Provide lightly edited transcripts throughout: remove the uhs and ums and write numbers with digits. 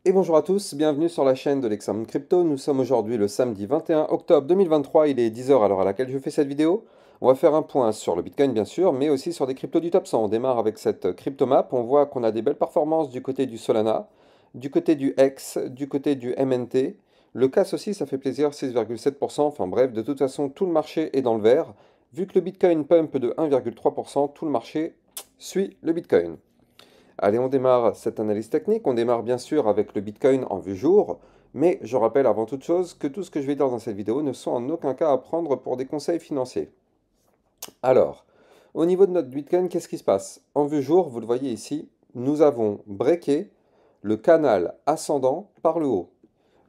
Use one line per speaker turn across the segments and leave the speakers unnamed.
Et bonjour à tous, bienvenue sur la chaîne de l'Examen Crypto. Nous sommes aujourd'hui le samedi 21 octobre 2023, il est 10 heures à l'heure à laquelle je fais cette vidéo. On va faire un point sur le Bitcoin bien sûr, mais aussi sur des cryptos du top 100. On démarre avec cette cryptomap, on voit qu'on a des belles performances du côté du Solana, du côté du X, du côté du MNT. Le CAS aussi, ça fait plaisir, 6,7%. Enfin bref, de toute façon, tout le marché est dans le vert. Vu que le Bitcoin pump de 1,3%, tout le marché suit le Bitcoin. Allez, on démarre cette analyse technique. On démarre bien sûr avec le Bitcoin en vue jour, mais je rappelle avant toute chose que tout ce que je vais dire dans cette vidéo ne sont en aucun cas à prendre pour des conseils financiers. Alors, au niveau de notre Bitcoin, qu'est-ce qui se passe? En vue jour, vous le voyez ici, nous avons breaké le canal ascendant par le haut.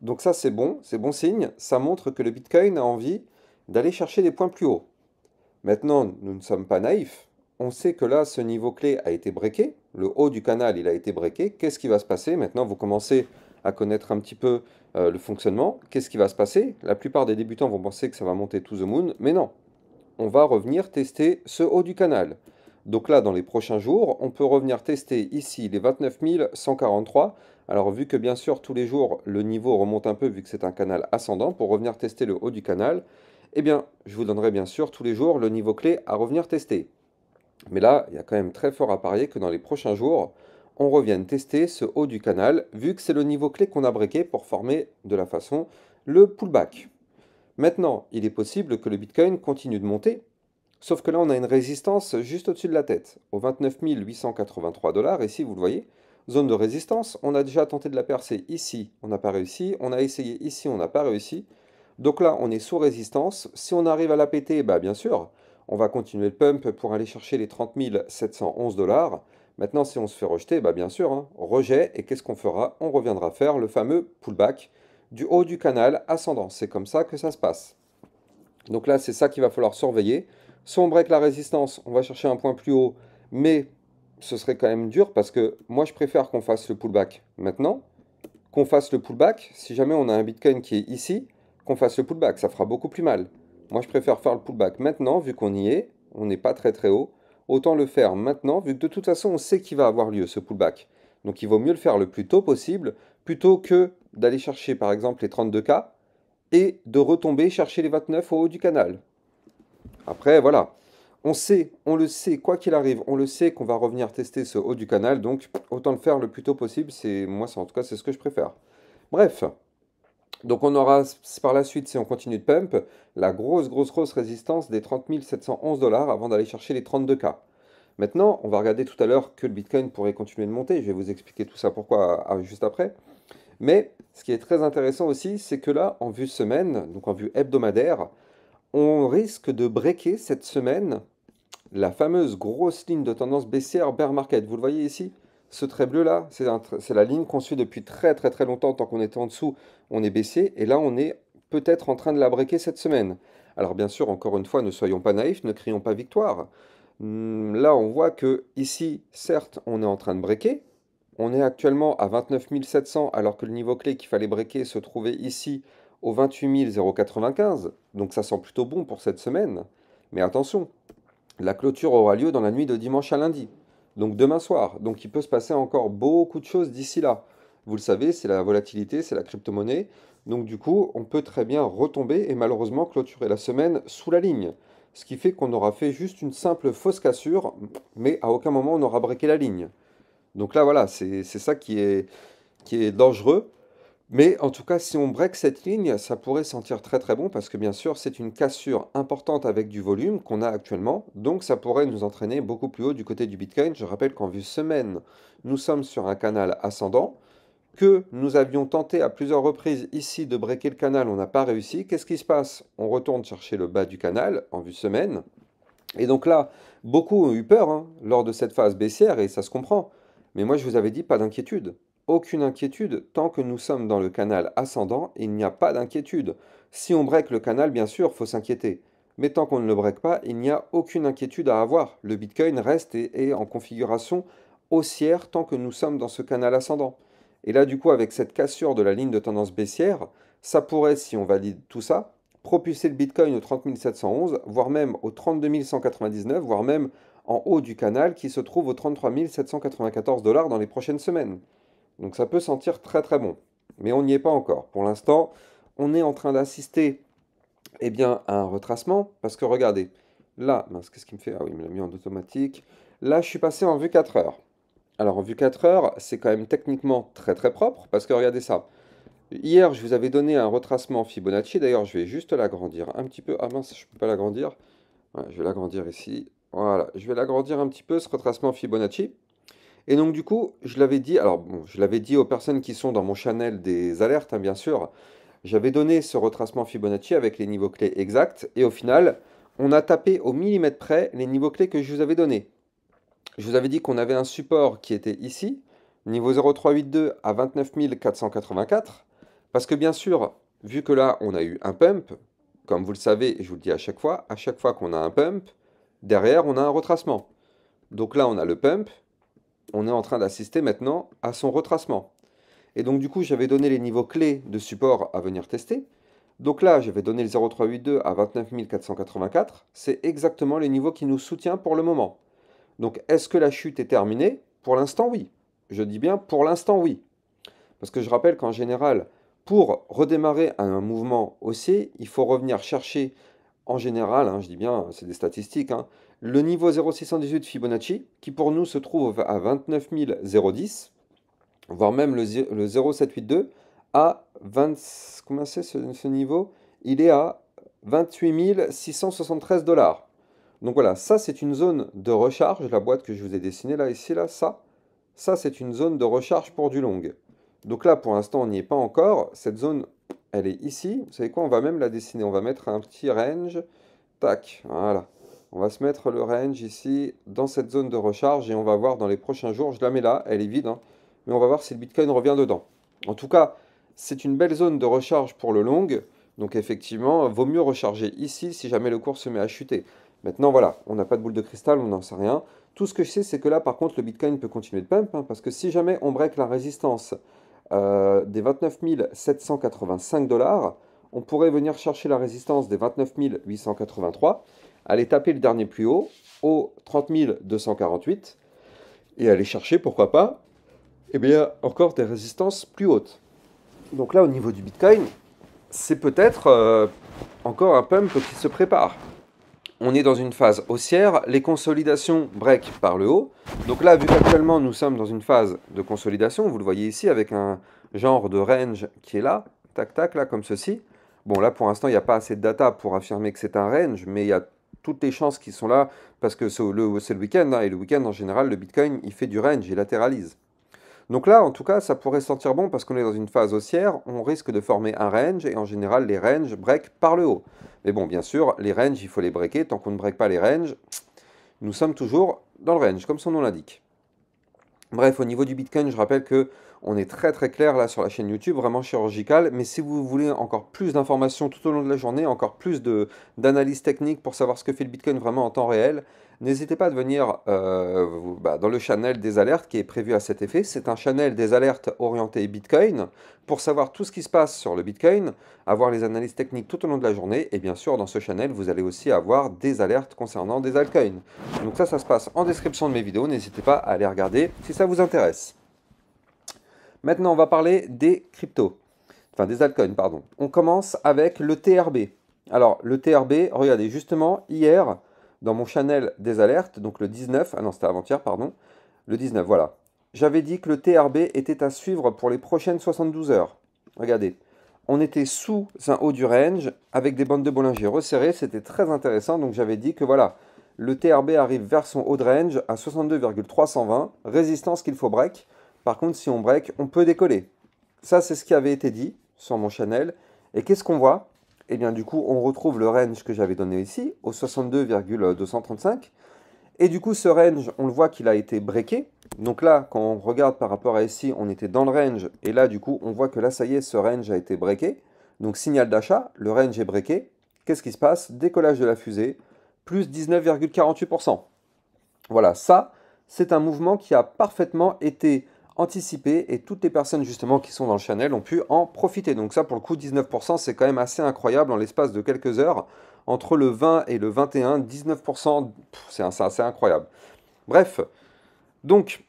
Donc ça c'est bon signe, ça montre que le Bitcoin a envie d'aller chercher des points plus hauts. Maintenant, nous ne sommes pas naïfs. On sait que là, ce niveau clé a été breaké. Le haut du canal, il a été breaké. Qu'est-ce qui va se passer? Maintenant, vous commencez à connaître un petit peu le fonctionnement. Qu'est-ce qui va se passer? La plupart des débutants vont penser que ça va monter to the moon, mais non. On va revenir tester ce haut du canal. Donc là, dans les prochains jours, on peut revenir tester ici les 29 143. Alors vu que bien sûr tous les jours le niveau remonte un peu vu que c'est un canal ascendant, pour revenir tester le haut du canal, eh bien je vous donnerai bien sûr tous les jours le niveau clé à revenir tester. Mais là, il y a quand même très fort à parier que dans les prochains jours, on revienne tester ce haut du canal, vu que c'est le niveau clé qu'on a breaké pour former de la façon le pullback. Maintenant, il est possible que le Bitcoin continue de monter, sauf que là, on a une résistance juste au-dessus de la tête, aux 29 883 dollars. Ici, vous le voyez, zone de résistance. On a déjà tenté de la percer ici, on n'a pas réussi. On a essayé ici, on n'a pas réussi. Donc là, on est sous résistance. Si on arrive à la péter, bah bien sûr, on va continuer le pump pour aller chercher les 30 711 dollars. Maintenant, si on se fait rejeter, bah bien sûr, hein, rejet. Et qu'est-ce qu'on fera? On reviendra faire le fameux pullback du haut du canal ascendant. C'est comme ça que ça se passe. Donc là, c'est ça qu'il va falloir surveiller. Soit on break la résistance, on va chercher un point plus haut, mais ce serait quand même dur parce que moi, je préfère qu'on fasse le pullback maintenant, qu'on fasse le pullback. Si jamais on a un Bitcoin qui est ici, qu'on fasse le pullback, ça fera beaucoup plus mal. Moi, je préfère faire le pullback maintenant, vu qu'on y est, on n'est pas très très haut. Autant le faire maintenant, vu que de toute façon, on sait qu'il va avoir lieu ce pullback. Donc il vaut mieux le faire le plus tôt possible, plutôt que d'aller chercher par exemple les 32K et de retomber chercher les 29 au haut du canal. Après, voilà, on sait, on le sait, quoi qu'il arrive, on le sait qu'on va revenir tester ce haut du canal, donc autant le faire le plus tôt possible, c'est moi, en tout cas, c'est ce que je préfère. Bref, donc on aura par la suite, si on continue de pump, la grosse résistance des 30 711 dollars avant d'aller chercher les 32K. Maintenant, on va regarder tout à l'heure que le Bitcoin pourrait continuer de monter, je vais vous expliquer tout ça pourquoi juste après. Mais ce qui est très intéressant aussi, c'est que là, en vue semaine, donc en vue hebdomadaire, on risque de breaker cette semaine la fameuse grosse ligne de tendance baissière bear market. Vous le voyez ici? Ce trait bleu là, c'est la ligne qu'on suit depuis très longtemps. Tant qu'on était en dessous, on est baissier. Et là, on est peut-être en train de la breaker cette semaine. Alors bien sûr, encore une fois, ne soyons pas naïfs, ne crions pas victoire. Là, on voit que ici, certes, on est en train de breaker. On est actuellement à 29 700 alors que le niveau clé qu'il fallait breaker se trouvait ici au 28 095. Donc ça sent plutôt bon pour cette semaine. Mais attention, la clôture aura lieu dans la nuit de dimanche à lundi, donc demain soir. Donc il peut se passer encore beaucoup de choses d'ici là. Vous le savez, c'est la volatilité, c'est la crypto-monnaie. Donc du coup, on peut très bien retomber et malheureusement clôturer la semaine sous la ligne. Ce qui fait qu'on aura fait juste une simple fausse cassure, mais à aucun moment on n'aura breaké la ligne. Donc là, voilà, c'est ça qui est dangereux. Mais en tout cas, si on break cette ligne, ça pourrait sentir très bon parce que bien sûr, c'est une cassure importante avec du volume qu'on a actuellement. Donc ça pourrait nous entraîner beaucoup plus haut du côté du Bitcoin. Je rappelle qu'en vue semaine, nous sommes sur un canal ascendant, que nous avions tenté à plusieurs reprises ici de breaker le canal, on n'a pas réussi. Qu'est-ce qui se passe? On retourne chercher le bas du canal en vue semaine. Et donc là, beaucoup ont eu peur hein, lors de cette phase baissière et ça se comprend. Mais moi, je vous avais dit pas d'inquiétude. Aucune inquiétude. Tant que nous sommes dans le canal ascendant, il n'y a pas d'inquiétude. Si on break le canal, bien sûr, faut s'inquiéter. Mais tant qu'on ne le break pas, il n'y a aucune inquiétude à avoir. Le Bitcoin reste et est en configuration haussière tant que nous sommes dans ce canal ascendant. Et là, du coup, avec cette cassure de la ligne de tendance baissière, ça pourrait, si on valide tout ça, propulser le Bitcoin au 30 711, voire même au 32 199, voire même en haut du canal qui se trouve au 33 794 dollars dans les prochaines semaines. Donc ça peut sentir très très bon. Mais on n'y est pas encore. Pour l'instant, on est en train d'assister eh bien, à un retracement. Parce que regardez, là, mince, qu'est-ce qu'il me fait? Ah oui, il me l'a mis en automatique. Là, je suis passé en vue 4 heures. Alors en vue 4 heures, c'est quand même techniquement très très propre. Parce que regardez ça. Hier, je vous avais donné un retracement Fibonacci. D'ailleurs, je vais juste l'agrandir un petit peu. Ah mince, je ne peux pas l'agrandir. Ouais, je vais l'agrandir ici. Voilà, je vais l'agrandir un petit peu, ce retracement Fibonacci. Et donc du coup, je l'avais dit, alors bon, je l'avais dit aux personnes qui sont dans mon channel des alertes, hein, bien sûr, j'avais donné ce retracement Fibonacci avec les niveaux clés exacts, et au final, on a tapé au millimètre près les niveaux clés que je vous avais donnés. Je vous avais dit qu'on avait un support qui était ici, niveau 0,382 à 29 484, parce que bien sûr, vu que là, on a eu un pump, comme vous le savez, et je vous le dis à chaque fois qu'on a un pump, derrière, on a un retracement. Donc là, on a le pump, on est en train d'assister maintenant à son retracement. Et donc du coup, j'avais donné les niveaux clés de support à venir tester. Donc là, j'avais donné le 0,382 à 29 484. C'est exactement les niveaux qui nous soutient pour le moment. Donc est-ce que la chute est terminée? Pour l'instant, oui. Je dis bien pour l'instant, oui. Parce que je rappelle qu'en général, pour redémarrer un mouvement haussier, il faut revenir chercher, en général, hein, je dis bien, c'est des statistiques, hein, le niveau 0,618 Fibonacci, qui pour nous se trouve à 29 010, voire même le 0,782 à 20, combien c'est ce niveau? Il est à 28 673 dollars. Donc voilà, ça c'est une zone de recharge, la boîte que je vous ai dessinée là, ici, là, ça c'est une zone de recharge pour du long. Donc là, pour l'instant, on n'y est pas encore. Cette zone, elle est ici. Vous savez quoi? On va même la dessiner. On va mettre un petit range. Tac, voilà. On va se mettre le range ici, dans cette zone de recharge, et on va voir dans les prochains jours. Je la mets là, elle est vide, hein, mais on va voir si le Bitcoin revient dedans. En tout cas, c'est une belle zone de recharge pour le long. Donc effectivement, vaut mieux recharger ici si jamais le cours se met à chuter. Maintenant, voilà, on n'a pas de boule de cristal, on n'en sait rien. Tout ce que je sais, c'est que là, par contre, le Bitcoin peut continuer de pump, hein, parce que si jamais on break la résistance des 29 785 dollars, on pourrait venir chercher la résistance des 29 883, aller taper le dernier plus haut, au 30 248, et aller chercher, pourquoi pas, eh bien, encore des résistances plus hautes. Donc là, au niveau du Bitcoin, c'est peut-être encore un pump qui se prépare. On est dans une phase haussière, les consolidations break par le haut. Donc là, vu qu'actuellement nous sommes dans une phase de consolidation, vous le voyez ici avec un genre de range qui est là, tac tac, là comme ceci. Bon là pour l'instant il n'y a pas assez de data pour affirmer que c'est un range, mais il y a toutes les chances qui sont là parce que c'est le week-end, hein, et le week-end en général le Bitcoin il fait du range, il latéralise. Donc là, en tout cas, ça pourrait sentir bon parce qu'on est dans une phase haussière, on risque de former un range et en général, les ranges break par le haut. Mais bon, bien sûr, les ranges, il faut les breaker. Tant qu'on ne break pas les ranges, nous sommes toujours dans le range, comme son nom l'indique. Bref, au niveau du Bitcoin, je rappelle que on est très très clair là sur la chaîne YouTube, vraiment chirurgical. Mais si vous voulez encore plus d'informations tout au long de la journée, encore plus d'analyses techniques pour savoir ce que fait le Bitcoin vraiment en temps réel, n'hésitez pas à venir dans le channel des alertes qui est prévu à cet effet. C'est un channel des alertes orienté Bitcoin pour savoir tout ce qui se passe sur le Bitcoin, avoir les analyses techniques tout au long de la journée. Et bien sûr, dans ce channel, vous allez aussi avoir des alertes concernant des altcoins. Donc ça se passe en description de mes vidéos. N'hésitez pas à aller regarder si ça vous intéresse. Maintenant, on va parler des cryptos, enfin des altcoins, pardon. On commence avec le TRB. Alors, le TRB, regardez, justement, hier, dans mon channel des alertes, donc le 19, ah non, c'était avant-hier, pardon, le 19, voilà. J'avais dit que le TRB était à suivre pour les prochaines 72 heures. Regardez, on était sous un haut du range, avec des bandes de Bollinger resserrées, c'était très intéressant, donc j'avais dit que voilà, le TRB arrive vers son haut de range à 62,320, résistance qu'il faut break. Par contre, si on break, on peut décoller. Ça, c'est ce qui avait été dit sur mon channel. Et qu'est-ce qu'on voit? Eh bien, du coup, on retrouve le range que j'avais donné ici, au 62,235. Et du coup, ce range, on le voit qu'il a été breaké. Donc là, quand on regarde par rapport à ici, on était dans le range. Et là, du coup, on voit que là, ça y est, ce range a été breaké. Donc, signal d'achat, le range est breaké. Qu'est-ce qui se passe? Décollage de la fusée, plus 19,48%. Voilà, ça, c'est un mouvement qui a parfaitement été anticipé et toutes les personnes justement qui sont dans le channel ont pu en profiter. Donc ça, pour le coup, 19%, c'est quand même assez incroyable en l'espace de quelques heures. Entre le 20 et le 21, 19%, c'est assez incroyable. Bref, donc,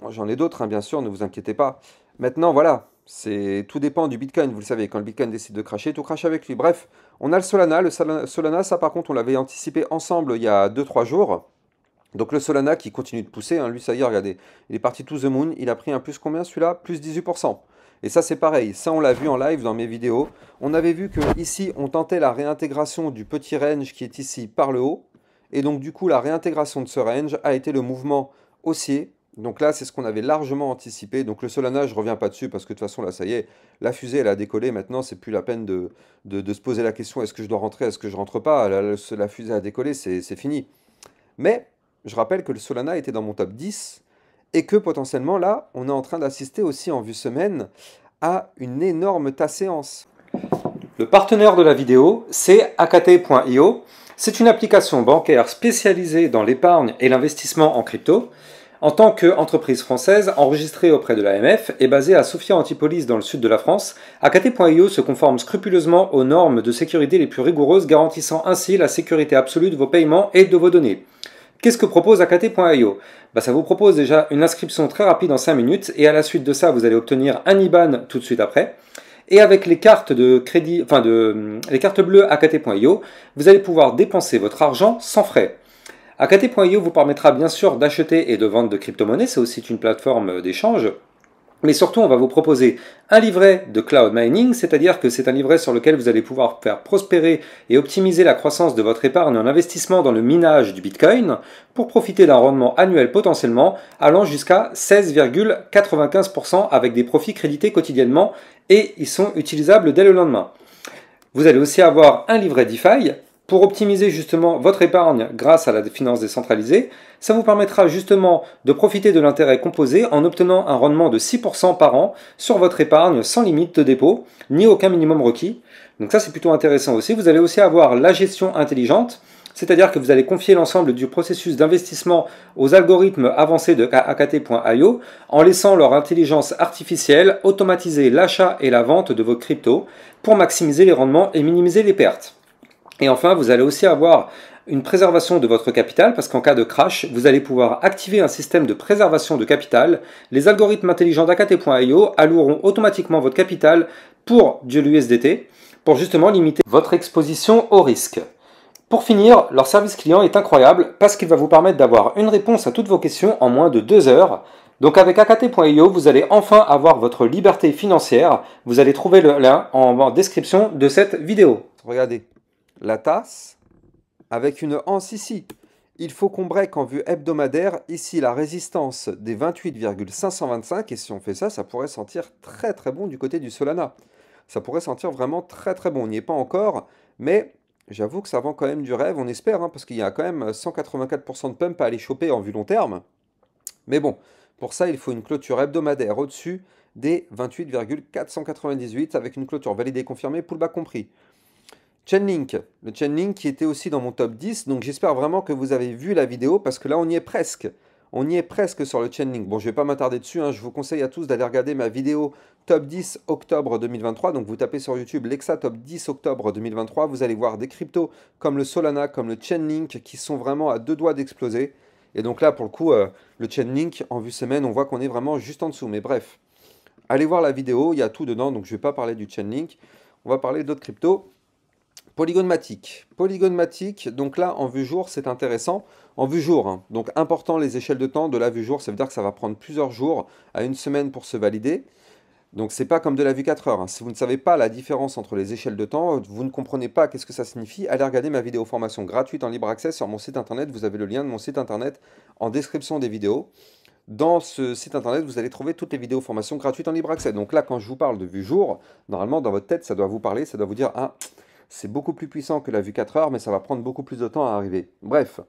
J'en ai d'autres, hein, bien sûr, ne vous inquiétez pas. Maintenant, voilà, tout dépend du Bitcoin. Vous le savez, quand le Bitcoin décide de cracher, tout crache avec lui. Bref, on a le Solana. Solana, ça par contre, on l'avait anticipé ensemble il y a 2-3 jours. Donc le Solana qui continue de pousser, hein, lui ça y est, regardez, il est parti to the moon, il a pris un plus combien celui-là? Plus 18%. Et ça c'est pareil, ça on l'a vu en live dans mes vidéos. On avait vu que ici on tentait la réintégration du petit range qui est ici par le haut. Et donc du coup la réintégration de ce range a été le mouvement haussier. Donc là c'est ce qu'on avait largement anticipé. Donc le Solana je reviens pas dessus parce que de toute façon là ça y est, la fusée elle a décollé. Maintenant c'est plus la peine de se poser la question est-ce que je dois rentrer, est-ce que je rentre pas. La fusée a décollé, c'est fini. Mais je rappelle que le Solana était dans mon top 10 et que potentiellement là, on est en train d'assister aussi en vue semaine à une énorme tasséance. Le partenaire de la vidéo, c'est AKT.io. C'est une application bancaire spécialisée dans l'épargne et l'investissement en crypto. En tant qu'entreprise française enregistrée auprès de l'AMF et basée à Sophia Antipolis dans le sud de la France, AKT.io se conforme scrupuleusement aux normes de sécurité les plus rigoureuses, garantissant ainsi la sécurité absolue de vos paiements et de vos données. Qu'est-ce que propose AKT.io? Ça vous propose déjà une inscription très rapide en 5 minutes et à la suite de ça, vous allez obtenir un IBAN tout de suite après. Et avec les cartes de crédit, les cartes bleues AKT.io, vous allez pouvoir dépenser votre argent sans frais. AKT.io vous permettra bien sûr d'acheter et de vendre de crypto-monnaies, c'est aussi une plateforme d'échange. Mais surtout, on va vous proposer un livret de cloud mining, c'est-à-dire que c'est un livret sur lequel vous allez pouvoir faire prospérer et optimiser la croissance de votre épargne en investissement dans le minage du Bitcoin pour profiter d'un rendement annuel potentiellement allant jusqu'à 16,95% avec des profits crédités quotidiennement et ils sont utilisables dès le lendemain. Vous allez aussi avoir un livret DeFi pour optimiser justement votre épargne grâce à la finance décentralisée. Ça vous permettra justement de profiter de l'intérêt composé en obtenant un rendement de 6% par an sur votre épargne sans limite de dépôt, ni aucun minimum requis. Donc ça c'est plutôt intéressant aussi. Vous allez aussi avoir la gestion intelligente, c'est-à-dire que vous allez confier l'ensemble du processus d'investissement aux algorithmes avancés de AKT.io en laissant leur intelligence artificielle automatiser l'achat et la vente de vos cryptos pour maximiser les rendements et minimiser les pertes. Et enfin, vous allez aussi avoir une préservation de votre capital parce qu'en cas de crash, vous allez pouvoir activer un système de préservation de capital. Les algorithmes intelligents d'AKT.io alloueront automatiquement votre capital pour de l'USDT pour justement limiter votre exposition au risque. Pour finir, leur service client est incroyable parce qu'il va vous permettre d'avoir une réponse à toutes vos questions en moins de 2 heures. Donc avec AKT.io, vous allez enfin avoir votre liberté financière. Vous allez trouver le lien en description de cette vidéo. Regardez. La tasse avec une anse ici. Il faut qu'on break en vue hebdomadaire ici la résistance des 28,525 et si on fait ça, ça pourrait sentir très très bon du côté du Solana. Ça pourrait sentir vraiment très très bon. On n'y est pas encore, mais j'avoue que ça vend quand même du rêve, on espère, hein, parce qu'il y a quand même 184% de pump à aller choper en vue long terme. Mais bon, pour ça, il faut une clôture hebdomadaire au-dessus des 28,498 avec une clôture validée et confirmée, pullback compris. Chainlink, le Chainlink qui était aussi dans mon top 10, donc j'espère vraiment que vous avez vu la vidéo parce que là on y est presque. On y est presque sur le Chainlink. Bon, je ne vais pas m'attarder dessus, hein. Je vous conseille à tous d'aller regarder ma vidéo top 10 octobre 2023. Donc vous tapez sur YouTube Lexa top 10 octobre 2023, vous allez voir des cryptos comme le Solana, comme le Chainlink qui sont vraiment à 2 doigts d'exploser. Et donc là pour le coup, le Chainlink en vue semaine, on voit qu'on est vraiment juste en dessous. Mais bref, allez voir la vidéo, il y a tout dedans, donc je ne vais pas parler du Chainlink. On va parler d'autres cryptos. Polygon Matic. Polygon Matic, donc là, en vue jour, c'est intéressant. En vue jour, hein, donc important les échelles de temps de la vue jour, ça veut dire que ça va prendre plusieurs jours à une semaine pour se valider. Donc c'est pas comme de la vue 4 heures. Hein. Si vous ne savez pas la différence entre les échelles de temps, vous ne comprenez pas qu'est-ce que ça signifie, allez regarder ma vidéo formation gratuite en libre accès sur mon site internet. Vous avez le lien de mon site internet en description des vidéos. Dans ce site internet, vous allez trouver toutes les vidéos formations gratuites en libre accès. Donc là, quand je vous parle de vue jour, normalement, dans votre tête, ça doit vous parler, ça doit vous dire « Ah, c'est beaucoup plus puissant que la vue 4 heures, mais ça va prendre beaucoup plus de temps à arriver. » Bref,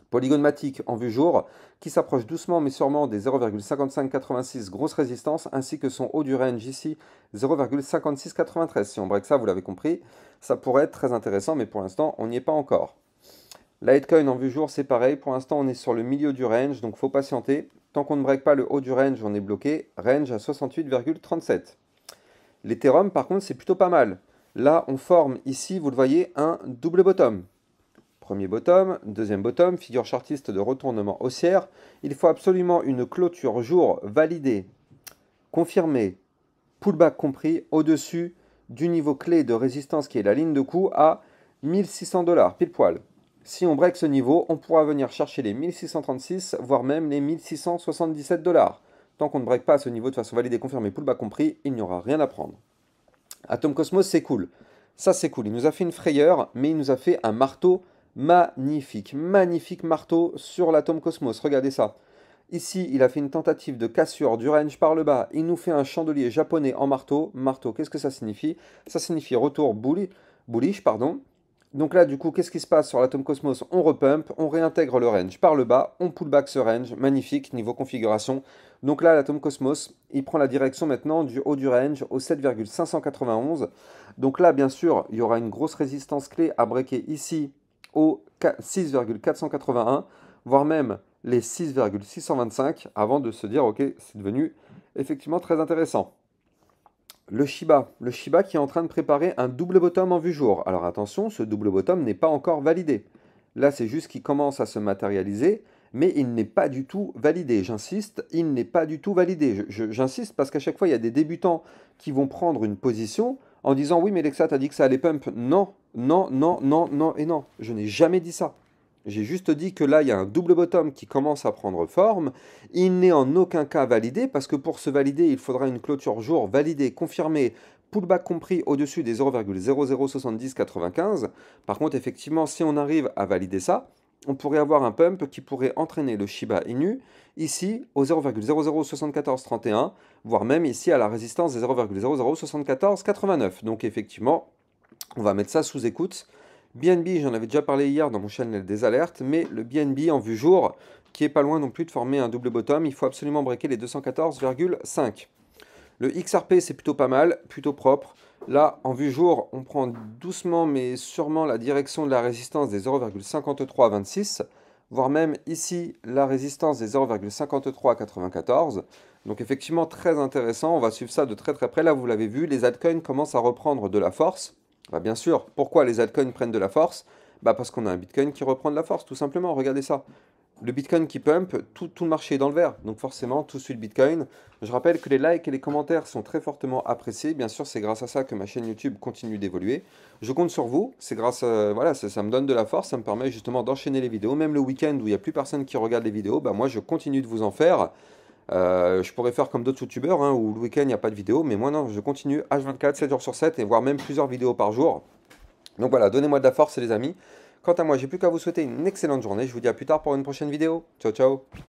Polygon Matic en vue jour, qui s'approche doucement mais sûrement des 0,5586 grosse résistance, ainsi que son haut du range ici, 0,5693. Si on break ça, vous l'avez compris, ça pourrait être très intéressant, mais pour l'instant, on n'y est pas encore. Litecoin en vue jour, c'est pareil. Pour l'instant, on est sur le milieu du range, donc il faut patienter. Tant qu'on ne break pas le haut du range, on est bloqué. Range à 68,37. L'Ethereum, par contre, c'est plutôt pas mal. Là, on forme ici, vous le voyez, un double bottom. Premier bottom, deuxième bottom, figure chartiste de retournement haussière. Il faut absolument une clôture jour validée, confirmée, pullback compris, au-dessus du niveau clé de résistance qui est la ligne de coup à 1600 $, pile poil. Si on break ce niveau, on pourra venir chercher les 1636, voire même les 1677 $. Tant qu'on ne break pas à ce niveau de façon validée, confirmée, pullback compris, il n'y aura rien à prendre. Atom Cosmos, c'est cool. Ça, c'est cool. Il nous a fait une frayeur, mais il nous a fait un marteau magnifique. Magnifique marteau sur l'Atom Cosmos. Regardez ça. Ici, il a fait une tentative de cassure du range par le bas. Il nous fait un chandelier japonais en marteau. Marteau, qu'est-ce que ça signifie? Ça signifie retour bullish, pardon. Donc là, du coup, qu'est-ce qui se passe sur l'Atom Cosmos? On repump, on réintègre le range par le bas, on pull back ce range, magnifique, niveau configuration. Donc là, l'Atom Cosmos, il prend la direction maintenant du haut du range au 7,591. Donc là, bien sûr, il y aura une grosse résistance clé à breaker ici au 6,481, voire même les 6,625, avant de se dire, ok, c'est devenu effectivement très intéressant. Le Shiba qui est en train de préparer un double bottom en vue jour. Alors attention, ce double bottom n'est pas encore validé. Là, c'est juste qu'il commence à se matérialiser, mais il n'est pas du tout validé. J'insiste, il n'est pas du tout validé. J'insiste parce qu'à chaque fois, il y a des débutants qui vont prendre une position en disant oui, mais Lexa, t'as dit que ça allait pump. Non, non, non, non, non et non. Je n'ai jamais dit ça. J'ai juste dit que là, il y a un double bottom qui commence à prendre forme. Il n'est en aucun cas validé parce que pour se valider, il faudra une clôture jour validée, confirmée, pullback compris au-dessus des 0,007095. Par contre, effectivement, si on arrive à valider ça, on pourrait avoir un pump qui pourrait entraîner le Shiba Inu ici au 0,007431, voire même ici à la résistance des 0,007489. Donc effectivement, on va mettre ça sous écoute. BNB, j'en avais déjà parlé hier dans mon channel des alertes, mais le BNB en vue jour, qui est pas loin non plus de former un double bottom, il faut absolument breaker les 214,5. Le XRP, c'est plutôt pas mal, plutôt propre. Là, en vue jour, on prend doucement mais sûrement la direction de la résistance des 0,5326, voire même ici la résistance des 0,5394. Donc effectivement très intéressant, on va suivre ça de très très près. Là, vous l'avez vu, les altcoins commencent à reprendre de la force. Bah, bien sûr, pourquoi les altcoins prennent de la force? Bah parce qu'on a un Bitcoin qui reprend de la force, tout simplement, regardez ça. Le Bitcoin qui pump, tout le marché est dans le vert, donc forcément, tout suit le Bitcoin. Je rappelle que les likes et les commentaires sont très fortement appréciés. Bien sûr, c'est grâce à ça que ma chaîne YouTube continue d'évoluer. Je compte sur vous, c'est grâce à, voilà, ça me donne de la force, ça me permet justement d'enchaîner les vidéos. Même le week-end où il n'y a plus personne qui regarde les vidéos, bah moi je continue de vous en faire. Je pourrais faire comme d'autres youtubeurs hein, où le week-end il n'y a pas de vidéo, mais moi non, je continue H24, 7 jours sur 7 et voire même plusieurs vidéos par jour. Donc voilà, donnez-moi de la force les amis. Quant à moi, j'ai plus qu'à vous souhaiter une excellente journée. Je vous dis à plus tard pour une prochaine vidéo. Ciao ciao.